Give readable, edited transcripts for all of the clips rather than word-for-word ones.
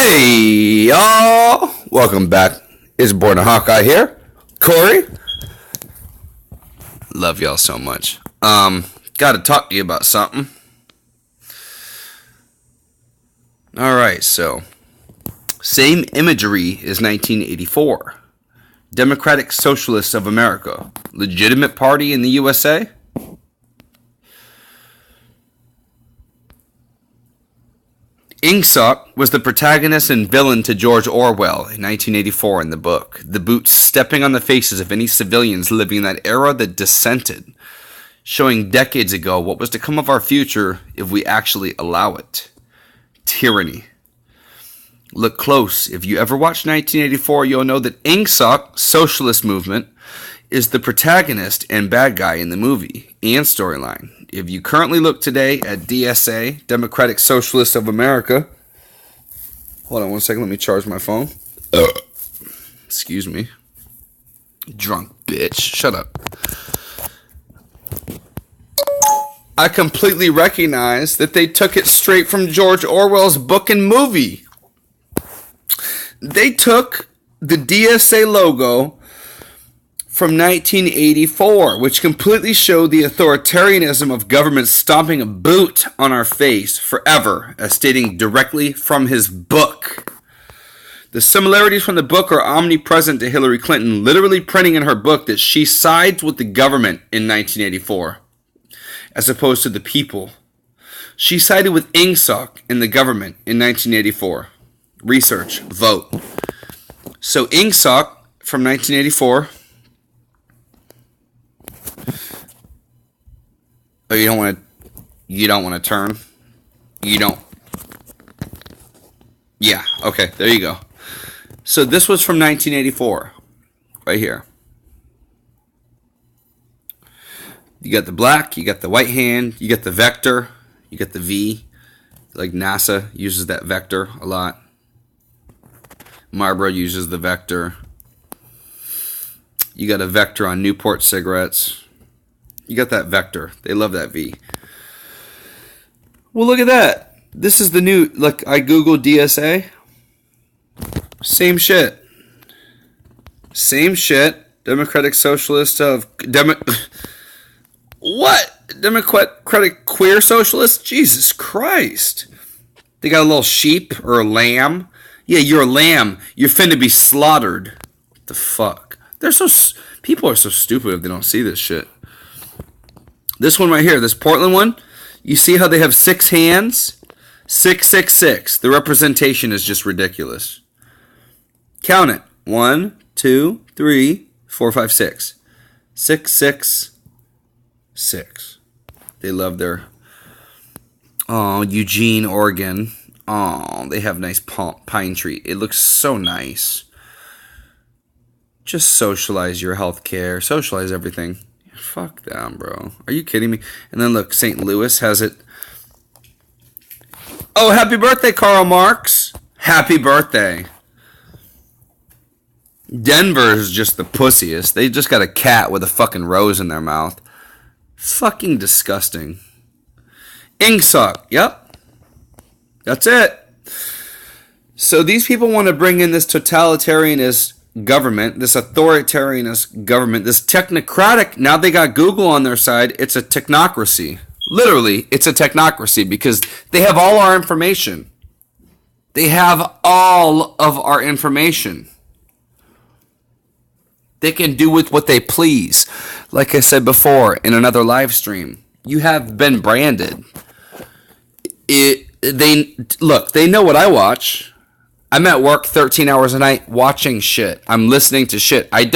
Hey y'all, welcome back. It's Born a Hawkeye here. Corey, love y'all so much. Gotta talk to you about something. Alright, so same imagery as 1984. Democratic Socialists of America. Legitimate party in the USA? Ingsoc was the protagonist and villain to George Orwell in 1984 in the book. The boots stepping on the faces of any civilians living in that era that dissented, showing decades ago what was to come of our future if we actually allow it. Tyranny. Look close. If you ever watched 1984, you'll know that Ingsoc, socialist movement, is the protagonist and bad guy in the movie and storyline. If you currently look today at DSA, Democratic Socialists of America, hold on one second, let me charge my phone. Excuse me. Drunk bitch, shut up. I completely recognize that they took it straight from George Orwell's book and movie. They took the DSA logo from 1984, which completely showed the authoritarianism of government stomping a boot on our face forever, as stating directly from his book. The similarities from the book are omnipresent to Hillary Clinton literally printing in her book that she sides with the government in 1984, as opposed to the people. She sided with Ingsoc in the government in 1984. Research, vote. So Ingsoc from 1984. Oh, you don't want to turn? You don't. Yeah, okay, there you go. So this was from 1984, right here. You got the black, you got the white hand, you got the vector, you got the V. Like NASA uses that vector a lot. Marlboro uses the vector. You got a vector on Newport cigarettes. You got that vector. They love that V. Well, look at that. This is the new, like, I googled DSA. Same shit. Same shit. Democratic Socialist of... What? Democratic Queer Socialist? Jesus Christ. They got a little sheep or a lamb. Yeah, you're a lamb. You're finna be slaughtered. What the fuck? People are so stupid if they don't see this shit. This one right here, this Portland one, you see how they have 6 hands? 666. The representation is just ridiculous. Count it. 1, 2, 3, 4, 5, 6. 6, 6, 6. They love their... Oh, Eugene, Oregon. Oh, they have nice pine tree. It looks so nice. Just socialize your health care. Socialize everything. Fuck them, bro. Are you kidding me? And then look, St. Louis has it. Oh, happy birthday, Karl Marx. Happy birthday. Denver is just the pussiest. They just got a cat with a fucking rose in their mouth. Fucking disgusting. Ingsoc. Yep. That's it. So these people want to bring in this totalitarianist government, this authoritarianist government, this technocratic. Now they got Google on their side. It's a technocracy. Literally, it's a technocracy because they have all our information. They have all of our information. They can do with what they please. Like I said before in another live stream, you have been branded. They know what I watch. I'm at work 13 hours a night watching shit. I'm listening to shit. I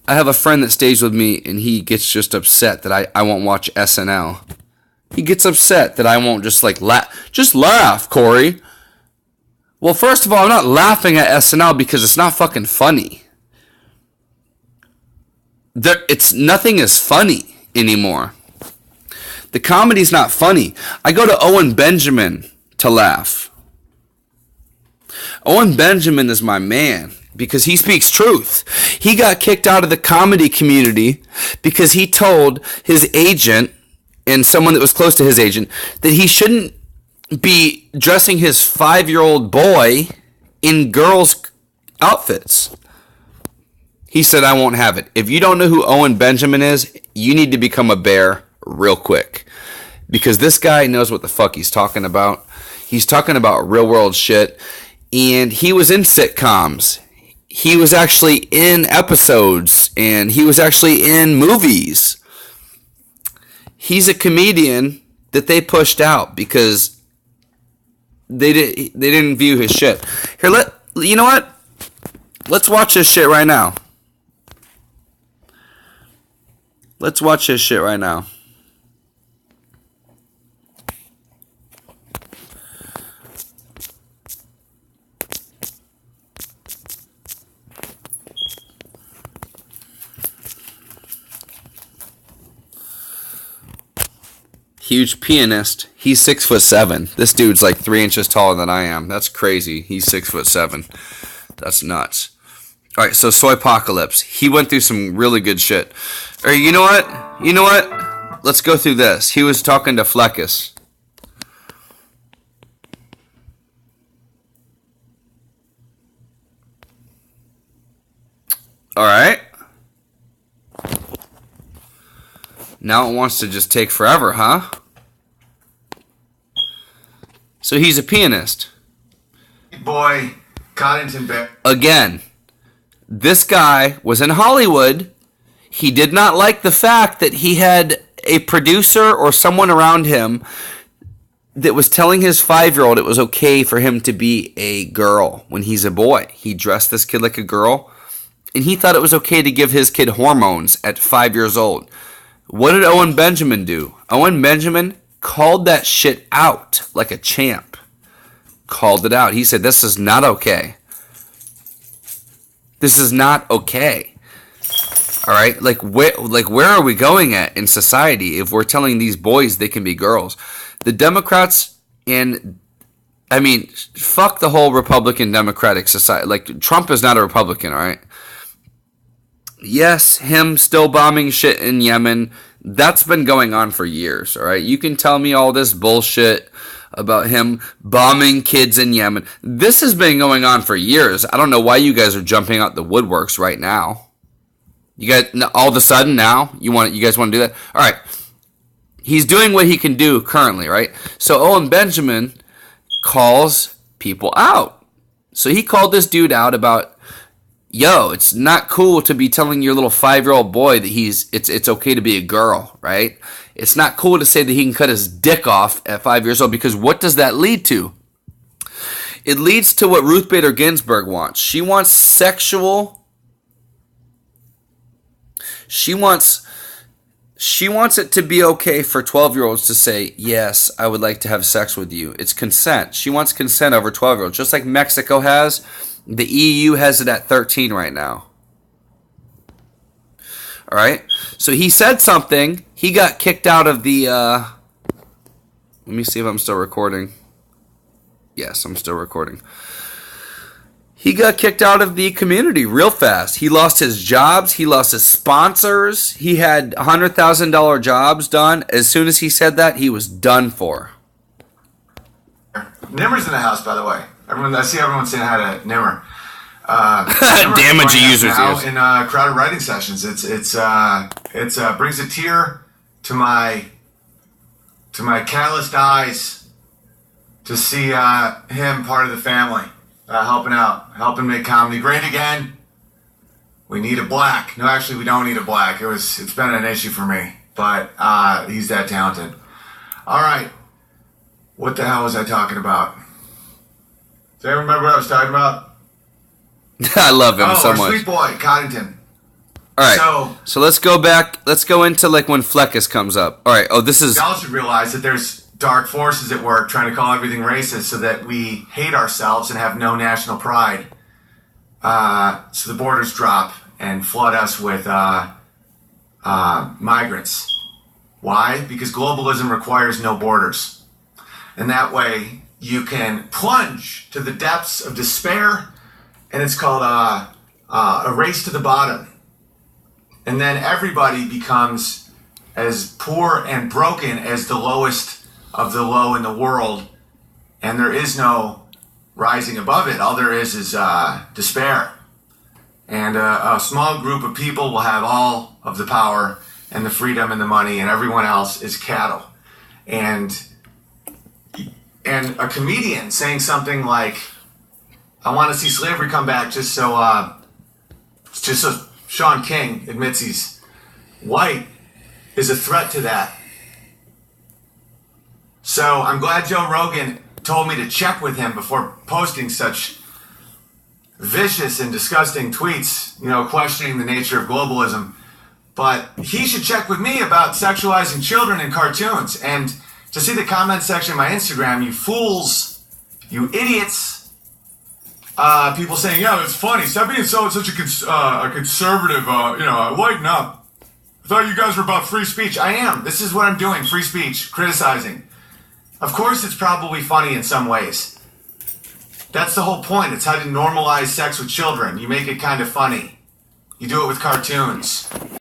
have a friend that stays with me, and he gets just upset that I won't watch SNL. He gets upset that I won't just laugh. Just laugh, Corey. Well, first of all, I'm not laughing at SNL because it's not fucking funny. Nothing is funny anymore. The comedy's not funny. I go to Owen Benjamin to laugh. Owen Benjamin is my man because he speaks truth. He got kicked out of the comedy community because he told his agent and someone that was close to his agent that he shouldn't be dressing his 5-year-old boy in girls' outfits. He said, I won't have it. If you don't know who Owen Benjamin is, you need to become a bear real quick. Because this guy knows what the fuck he's talking about. He's talking about real world shit. And he was in sitcoms. He was actually in episodes. And he was actually in movies. He's a comedian that they pushed out because they didn't view his shit. Here, you know what? Let's watch this shit right now. Let's watch this shit right now. Huge pianist. He's 6'7". This dude's like 3 inches taller than I am. That's crazy. He's 6'7". That's nuts. All right, so Soypocalypse. He went through some really good shit. All right, you know what? You know what? Let's go through this. He was talking to Fleckus. All right. Now it wants to just take forever, huh? So he's a pianist. Boy, Coddington Bear. Again, this guy was in Hollywood. He did not like the fact that he had a producer or someone around him that was telling his 5-year-old it was okay for him to be a girl when he's a boy. He dressed this kid like a girl, and he thought it was okay to give his kid hormones at 5 years old. What did Owen Benjamin do? Owen Benjamin called that shit out like a champ. Called it out. He said, this is not okay. This is not okay. All right? Like where are we going at in society if we're telling these boys they can be girls? The Democrats and, I mean, fuck the whole Republican Democratic society. Like, Trump is not a Republican, all right? Yes, him still bombing shit in Yemen, that's been going on for years, all right? You can tell me all this bullshit about him bombing kids in Yemen. This has been going on for years. I don't know why you guys are jumping out the woodworks right now. You guys, all of a sudden now, you guys want to do that? All right. He's doing what he can do currently, right? So Owen Benjamin calls people out. So he called this dude out about, yo, it's not cool to be telling your little 5-year-old boy that it's okay to be a girl, right? It's not cool to say that he can cut his dick off at 5 years old, because what does that lead to? It leads to what Ruth Bader Ginsburg wants. She wants it to be okay for 12-year-olds to say, yes, I would like to have sex with you. It's consent. She wants consent over 12-year-olds, just like Mexico has. The EU has it at 13 right now. All right? So he said something. He got kicked out of the... let me see if I'm still recording. Yes, I'm still recording. He got kicked out of the community real fast. He lost his jobs. He lost his sponsors. He had $100,000 jobs done. As soon as he said that, he was done for. Nimmer's in the house, by the way. I see everyone saying hi to Nimmer. Damage users now in crowded writing sessions. It brings a tear to my calloused eyes to see him part of the family, helping out, helping make comedy great again. We need a black. No, actually, we don't need a black. It's been an issue for me, but he's that talented. All right, what the hell was I talking about? Does anyone remember what I was talking about? I love him so much. Sweet boy, Coddington. All right, so let's go back. Let's go into like when Fleckus comes up. All right, this is... Y'all should realize that there's dark forces at work trying to call everything racist so that we hate ourselves and have no national pride. So the borders drop and flood us with migrants. Why? Because globalism requires no borders. And that way you can plunge to the depths of despair, and it's called a race to the bottom. And then everybody becomes as poor and broken as the lowest of the low in the world, and there is no rising above it. All there is despair. And a small group of people will have all of the power and the freedom and the money, and everyone else is cattle. And a comedian saying something like, I want to see slavery come back just so Sean King admits he's white, is a threat to that. So I'm glad Joe Rogan told me to check with him before posting such vicious and disgusting tweets, questioning the nature of globalism. But he should check with me about sexualizing children in cartoons. And to see the comment section of my Instagram, you fools, you idiots, people saying, yeah, it's funny. Stop being such a conservative, lighten up. I thought you guys were about free speech. I am. This is what I'm doing, free speech, criticizing. Of course it's probably funny in some ways. That's the whole point. It's how to normalize sex with children. You make it kind of funny. You do it with cartoons.